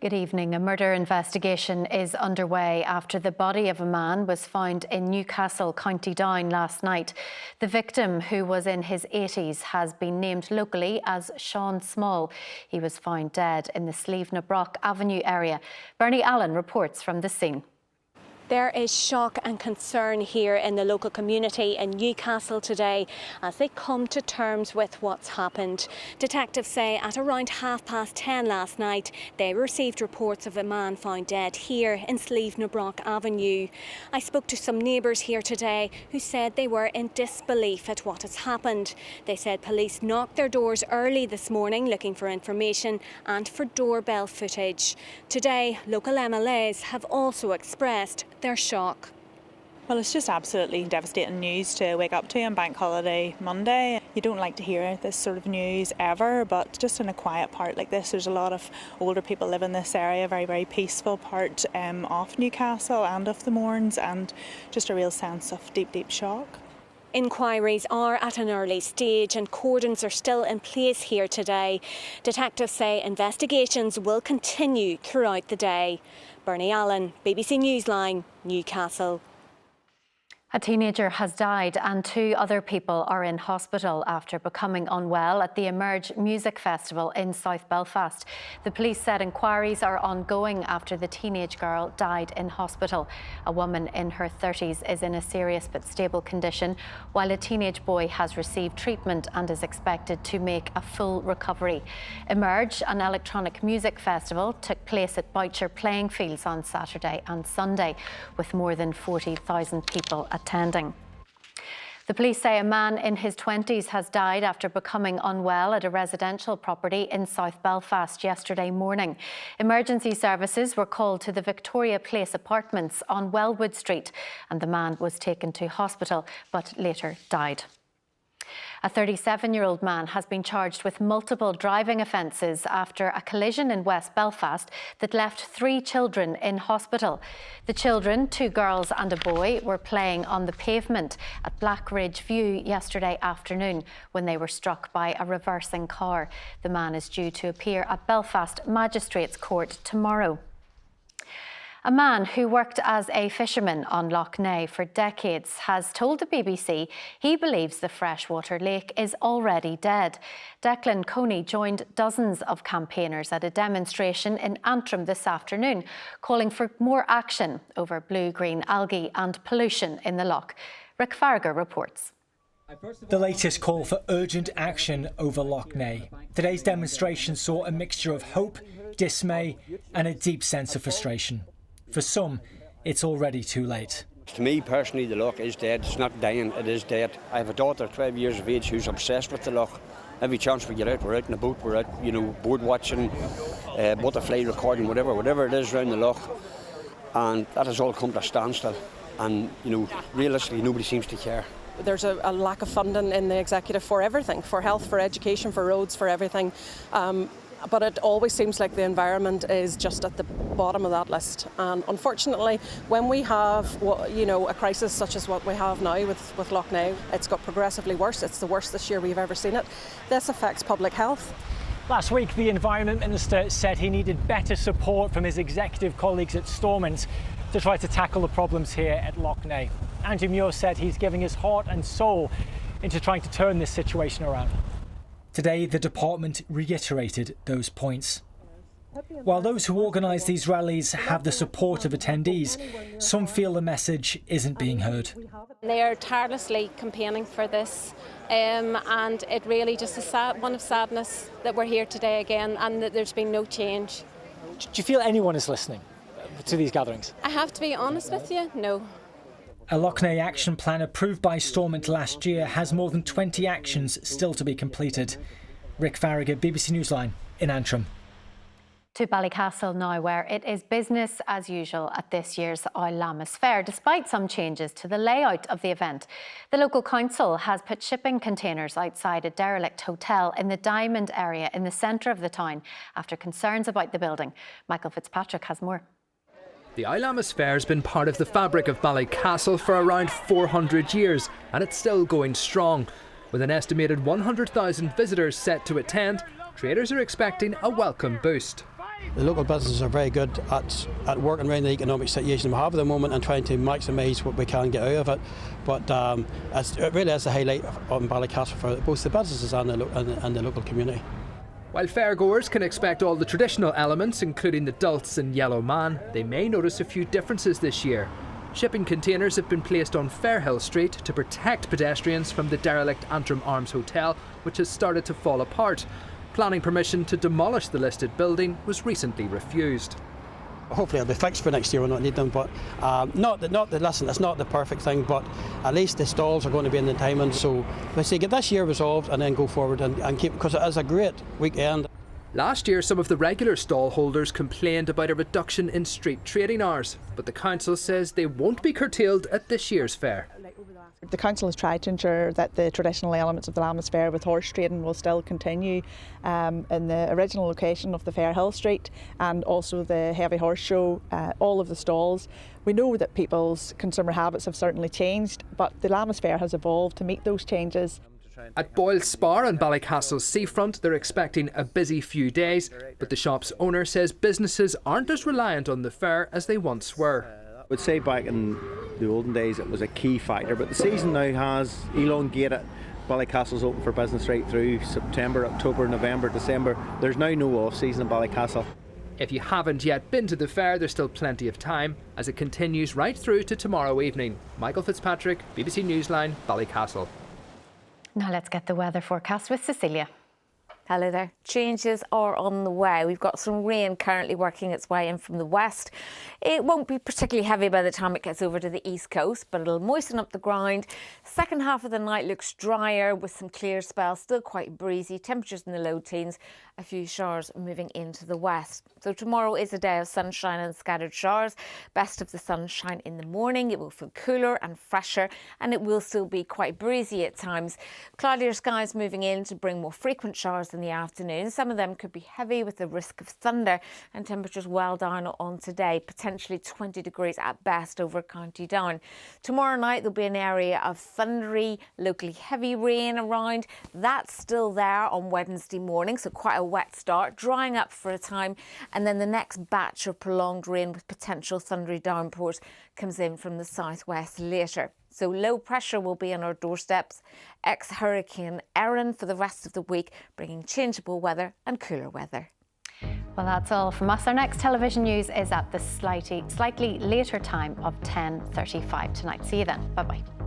Good evening. A murder investigation is underway after the body of a man was found in Newcastle, County Down last night. The victim, who was in his 80s, has been named locally as Sean Small. He was found dead in the Slieve na Broch Avenue area. Bernie Allen reports from the scene. There is shock and concern here in the local community in Newcastle today as they come to terms with what's happened. Detectives say at around 10:30 last night they received reports of a man found dead here in Slieve na Broch Avenue. I spoke to some neighbours here today who said they were in disbelief at what has happened. They said police knocked their doors early this morning looking for information and for doorbell footage. Today, local MLAs have also expressed their shock. Well, it's just absolutely devastating news to wake up to on Bank Holiday Monday. You don't like to hear this sort of news ever, but just in a quiet part like this, there's a lot of older people live in this area, very, very peaceful part of Newcastle and of the Mourns, and just a real sense of deep, deep shock. Inquiries are at an early stage and cordons are still in place here today. Detectives say investigations will continue throughout the day. Bernie Allen, BBC Newsline, Newcastle. A teenager has died and 2 other people are in hospital after becoming unwell at the Emerge Music Festival in South Belfast. The police said inquiries are ongoing after the teenage girl died in hospital. A woman in her 30s is in a serious but stable condition, while a teenage boy has received treatment and is expected to make a full recovery. Emerge, an electronic music festival, took place at Boucher Playing Fields on Saturday and Sunday, with more than 40,000 people attending. The police say a man in his 20s has died after becoming unwell at a residential property in South Belfast yesterday morning. Emergency services were called to the Victoria Place apartments on Wellwood Street, and the man was taken to hospital but later died. A 37-year-old man has been charged with multiple driving offences after a collision in West Belfast that left 3 children in hospital. The children, 2 girls and a boy, were playing on the pavement at Blackridge View yesterday afternoon when they were struck by a reversing car. The man is due to appear at Belfast Magistrates Court tomorrow. A man who worked as a fisherman on Loch Ness for decades has told the BBC he believes the freshwater lake is already dead. Declan Coney joined dozens of campaigners at a demonstration in Antrim this afternoon, calling for more action over blue-green algae and pollution in the loch. Rick Farragher reports. The latest call for urgent action over Loch Ness. Today's demonstration saw a mixture of hope, dismay and a deep sense of frustration. For some, it's already too late. To me personally, the loch is dead. It's not dying, it is dead. I have a daughter, 12 years of age, who's obsessed with the loch. Every chance we get out, we're out in a boat, we're out, board watching, butterfly recording, whatever it is around the loch. And that has all come to a standstill. And, realistically, nobody seems to care. There's a lack of funding in the executive for everything, for health, for education, for roads, for everything. But it always seems like the environment is just at the bottom of that list. And unfortunately, when we have a crisis such as what we have now with Loch Ness, it's got progressively worse. It's the worst this year we've ever seen it. This affects public health. Last week, the Environment Minister said he needed better support from his executive colleagues at Stormont to try to tackle the problems here at Loch Ness. Andrew Muir said he's giving his heart and soul into trying to turn this situation around. Today, the department reiterated those points. While those who organise these rallies have the support of attendees, some feel the message isn't being heard. They are tirelessly campaigning for this, and it really just is one of sadness that we're here today again and that there's been no change. Do you feel anyone is listening to these gatherings? I have to be honest with you, no. A Loch Ness action plan approved by Stormont last year has more than 20 actions still to be completed. Rick Farragher, BBC Newsline in Antrim. To Ballycastle now, where it is business as usual at this year's Oil Lammas Fair, despite some changes to the layout of the event. The local council has put shipping containers outside a derelict hotel in the Diamond area in the centre of the town after concerns about the building. Michael Fitzpatrick has more. The Oil Lammas Fair has been part of the fabric of Ballycastle for around 400 years, and it's still going strong. With an estimated 100,000 visitors set to attend, traders are expecting a welcome boost. The local businesses are very good at working around the economic situation we have at the moment and trying to maximise what we can get out of it. But it really is a highlight on Ballycastle for both the businesses and the local community. While fairgoers can expect all the traditional elements, including the dults and yellow man, they may notice a few differences this year. Shipping containers have been placed on Fairhill Street to protect pedestrians from the derelict Antrim Arms Hotel, which has started to fall apart. Planning permission to demolish the listed building was recently refused. Hopefully it'll be fixed for next year, we'll not need them, but listen, it's not the perfect thing, but at least the stalls are going to be in the timing, so let's say get this year resolved and then go forward and keep, because it is a great weekend. Last year, some of the regular stall holders complained about a reduction in street trading hours, but the council says they won't be curtailed at this year's fair. The council has tried to ensure that the traditional elements of the Lammas Fair with horse trading will still continue in the original location of the Fairhill Street, and also the heavy horse show, all of the stalls. We know that people's consumer habits have certainly changed, but the Lammas Fair has evolved to meet those changes. At Boyle's Spar on Ballycastle's seafront, they're expecting a busy few days, but the shop's owner says businesses aren't as reliant on the fair as they once were. I would say back in the olden days it was a key factor, but the season now has elongated. Ballycastle's open for business right through September, October, November, December. There's now no off-season in Ballycastle. If you haven't yet been to the fair, there's still plenty of time, as it continues right through to tomorrow evening. Michael Fitzpatrick, BBC Newsline, Ballycastle. Now let's get the weather forecast with Cecilia. Hello there. Changes are on the way. We've got some rain currently working its way in from the west. It won't be particularly heavy by the time it gets over to the east coast, but it'll moisten up the ground. Second half of the night looks drier with some clear spells, still quite breezy. Temperatures in the low teens, a few showers moving into the west. So tomorrow is a day of sunshine and scattered showers. Best of the sunshine in the morning. It will feel cooler and fresher, and it will still be quite breezy at times. Cloudier skies moving in to bring more frequent showers in the afternoon. Some of them could be heavy with the risk of thunder, and temperatures well down on today, potentially 20 degrees at best over County Down. Tomorrow night there'll be an area of thundery, locally heavy rain around. That's still there on Wednesday morning, so quite a wet start, drying up for a time, and then the next batch of prolonged rain with potential thundery downpours comes in from the southwest later. So low pressure will be on our doorsteps, ex-Hurricane Erin for the rest of the week, bringing changeable weather and cooler weather. Well, that's all from us. Our next television news is at the slightly later time of 10:35 tonight. See you then. Bye-bye.